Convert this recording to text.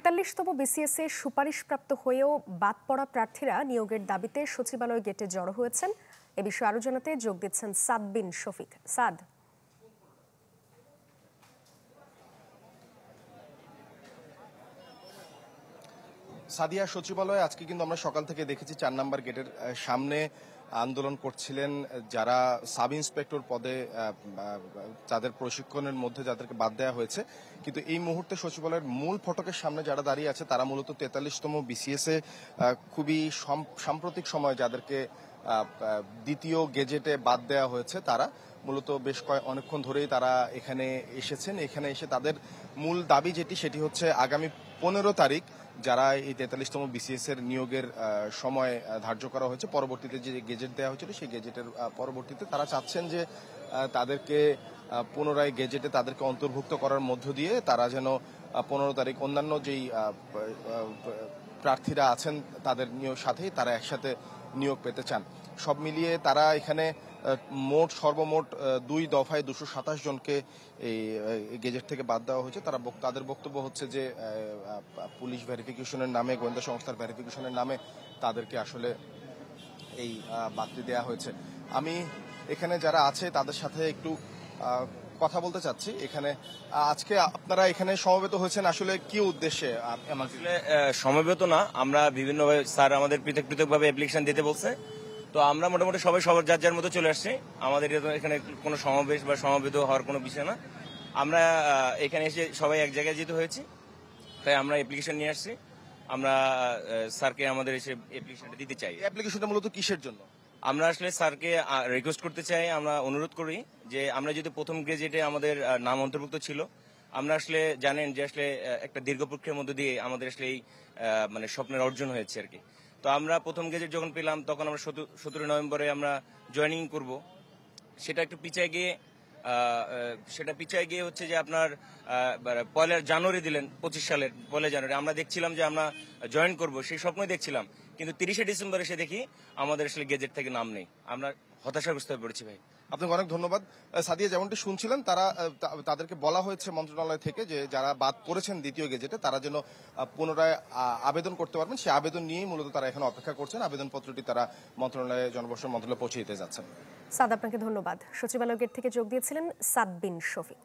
৪৩তম BCS এ সুপারিশপ্রাপ্ত হয়েও বাদ পড়া প্রার্থীরা নিয়োগের দাবিতে সচিবালয় গেটে জড়ো হয়েছেন। এ বিষয়ে আরো জানাতে যোগ দিচ্ছেন সাদ বিন শফিক। সাদ, সাদিয়া, সচিবালয়ে আজকে কিন্তু আমরা সকাল থেকে দেখেছি ৪ নম্বর গেটের সামনে আন্দোলন করছিলেন যারা সাব ইন্সপেক্টর পদে তাদের প্রশিক্ষণের মধ্যে যাদেরকে বাদ দেওয়া হয়েছে। কিন্তু এই মুহূর্তে সচিবালয়ের মূল ফটকের সামনে যারা দাঁড়িয়ে আছে তারা মূলত ৪৩তম বিসিএস এ খুবই সাম্প্রতিক সময় যাদেরকে দ্বিতীয় গেজেটে বাদ দেওয়া হয়েছে তারা মূলত বেশ অনেকক্ষণ ধরেই তারা এখানে এসেছেন। এখানে এসে তাদের মূল দাবি সেটি হচ্ছে আগামী ১৫ তারিখ যারা এই ৪৩তম বিসিএস এর নিয়োগের সময় ধার্য করা হয়েছে, পরবর্তীতে যে গেজেট দেওয়া হয়েছিল সেই গেজেটের পরবর্তীতে তারা চাচ্ছেন যে তাদেরকে পুনরায় গেজেটে তাদেরকে অন্তর্ভুক্ত করার মধ্য দিয়ে তারা যেন ১৫ তারিখ অন্যান্য যেই প্রার্থীরা আছেন তাদের সাথেই তারা একসাথে নিয়োগ পেতে চান। সব মিলিয়ে তারা এখানে সর্বমোট ২ দফায় ২২৭ জনকে এই গেজেট থেকে বাদ দেওয়া হয়েছে। তাদের বক্তব্য হচ্ছে যে পুলিশ ভেরিফিকেশনের নামে, গোয়েন্দা সংস্থার ভেরিফিকেশনের নামে তাদেরকে আসলে এই বাদটি দেওয়া হয়েছে। আমি এখানে যারা আছে তাদের সাথে একটু কথা বলতে চাচ্ছি। এখানে আজকে আপনারা এখানে সমবেত হয়েছেন আসলে কি উদ্দেশ্যে? আসলে সমবেত না, আমরা বিভিন্নভাবে স্যার আমাদের পৃথকভাবে অ্যাপ্লিকেশন দিতে বলছে, তো আমরা মোটামুটি সবাই সবার যার যার মতো চলে আসছি। আমাদের এখানে কোনো সমাবেশ বা সমবেত হওয়ার কোনো বিষয় না। আমরা এখানে এসে সবাই এক জায়গায় যেতে হয়েছি, তাই আমরা অ্যাপ্লিকেশন নিয়ে আসছি। আমরা স্যারকে আমাদের এসে অ্যাপ্লিকেশনটা দিতে চাই। অ্যাপ্লিকেশনটা মূলত কিসের জন্য? আমরা আসলে স্যারকে রিকোয়েস্ট করতে চাই, আমরা অনুরোধ করি যে আমরা যদি প্রথম গ্রেজেটে আমাদের নাম অন্তর্ভুক্ত ছিল, আমরা আসলে জানেন যে আসলে একটা দীর্ঘ প্রক্রিয়ার মধ্যে দিয়ে আমাদের আসলে এই মানে স্বপ্নের অর্জন হয়েছে আর কি। তো আমরা প্রথম গেজেট যখন পেলাম তখন আমরা 17 নভেম্বরে আমরা জয়েনিং করব। সেটা একটু পিছায় গিয়ে হচ্ছে যে আপনার 1 জানুয়ারি দিলেন, 25 সালের 1 জানুয়ারি। আমরা দেখছিলাম যে আমরা জয়েন করব, সেই স্বপ্নই দেখছিলাম, কিন্তু 30 ডিসেম্বর এসে দেখি আমাদের আসলে গেজেট থেকে নাম নেই। আমরা হতাশাগ্রস্ত হয়ে পড়েছি ভাই। আপনাকে অনেক ধন্যবাদ। সাদিয়া, যেমনটি শুনছিলেন তাদেরকে বলা হয়েছে মন্ত্রণালয় থেকে যে যারা বাদ পড়েছেন দ্বিতীয় গেজেটে তারা যেন পুনরায় আবেদন করতে পারবেন। সেই আবেদন নিয়েই মূলত তারা এখানে অপেক্ষা করছেন। আবেদনপত্রটি তারা জনবসর মন্ত্রণালয়ে পৌঁছে দিতে যাচ্ছেন। সাদ, আপনাকে ধন্যবাদ। সচিবালয় গেট থেকে যোগ দিয়েছিলেন সাদ বিন শফিক।